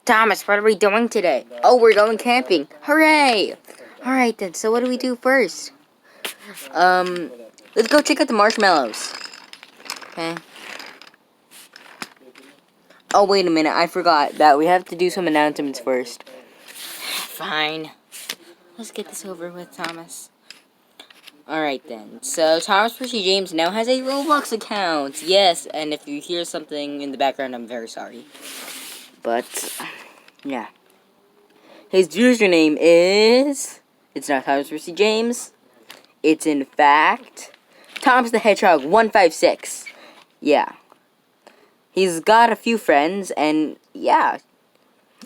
Thomas, what are we doing today? Oh, we're going camping. Hooray! Alright then, so what do we do first? Let's go check out the marshmallows. Okay. Oh, wait a minute, I forgot that we have to do some announcements first. Fine. Let's get this over with, Thomas. Alright then, so Thomas Percy James now has a Roblox account. Yes, and if you hear something in the background, I'm very sorry. But, yeah. His username is... It's not Thomas Percy James. It's in fact... Thomas the Hedgehog 156. Yeah. He's got a few friends, and yeah.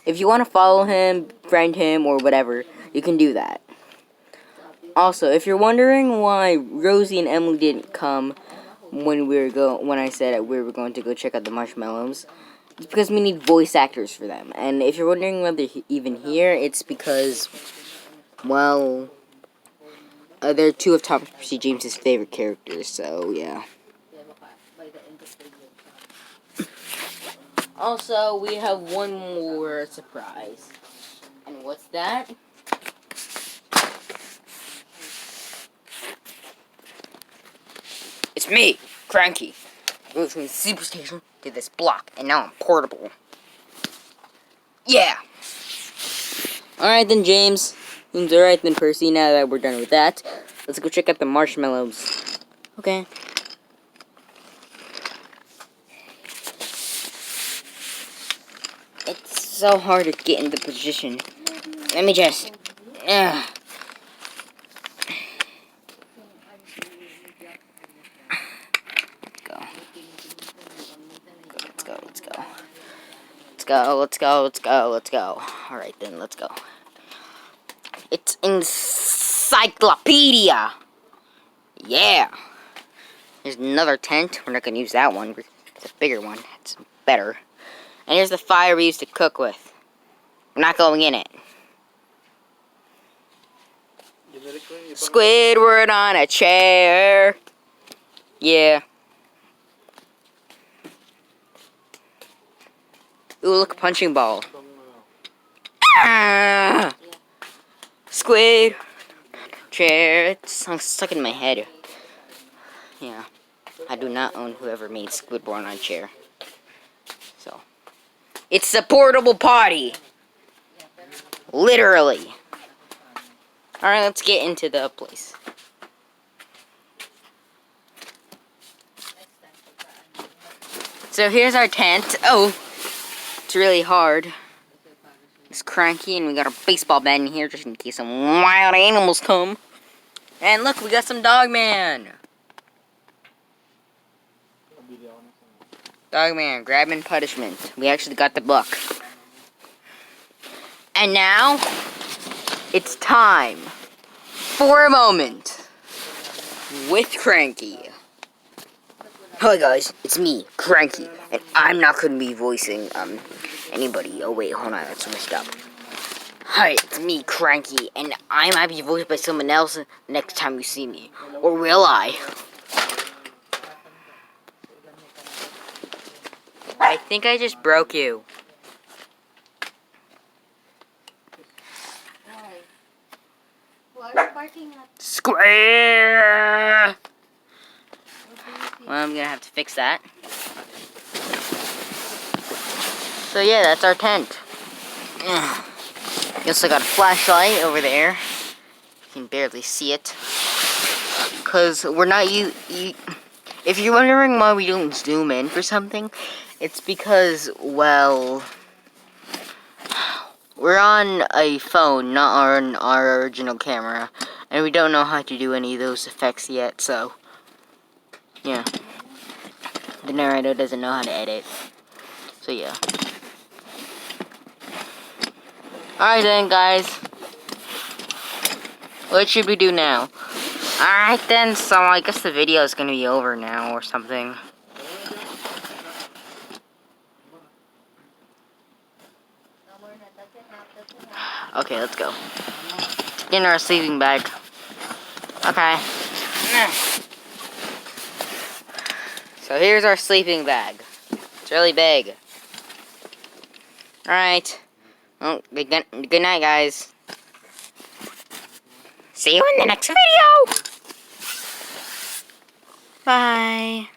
If you want to follow him, friend him, or whatever, you can do that. Also, if you're wondering why Rosie and Emily didn't come when I said we were going to go check out the marshmallows, it's because we need voice actors for them. And if you're wondering why they're even here, it's because, well, they're two of Thomas Percy James's favorite characters. So yeah. Also, we have one more surprise. And what's that? It's me, Cranky. I moved from the superstation to this block, and now I'm portable. Yeah! Alright then, James. Alright then, Percy, now that we're done with that, let's go check out the marshmallows. Okay. It's so hard to get into position. Let me just... Let's go. Alright then, let's go. It's encyclopedia! Yeah! Here's another tent. We're not gonna use that one. It's a bigger one. It's better. And here's the fire we used to cook with. We're not going in it. Squidward on a chair. Yeah. Ooh, look, a punching ball. Ah! Squid chair. It's stuck in my head. Yeah. I do not own whoever made Squidward on a chair. So. It's a portable potty. Literally. Alright, let's get into the place. So here's our tent. Oh. It's really hard. It's Cranky, and we got a baseball bat in here just in case some wild animals come. And look, we got some Dogman. Dogman, grab and punishment. We actually got the book. And now, it's time for a moment with Cranky. Hi guys, it's me, Cranky, and I'm not going to be voicing, anybody. Oh wait, hold on, that's messed up. Hi, it's me, Cranky, and I might be voiced by someone else next time you see me. Or will I? I think I just broke you. Why are you barking at Square! Well, I'm gonna have to fix that. So yeah, that's our tent. You also got a flashlight over there. You can barely see it. Cause we're not if you're wondering why we don't zoom in for something, it's because, well, we're on a phone, not on our original camera, and we don't know how to do any of those effects yet, so yeah. The narrator doesn't know how to edit. So yeah. Alright then, guys. What should we do now? Alright then, so I guess the video is gonna be over now or something. Okay, let's go. Get in our sleeping bag. Okay. So here's our sleeping bag. It's really big. Alright. Oh, good night, guys. See you in the next video. Bye.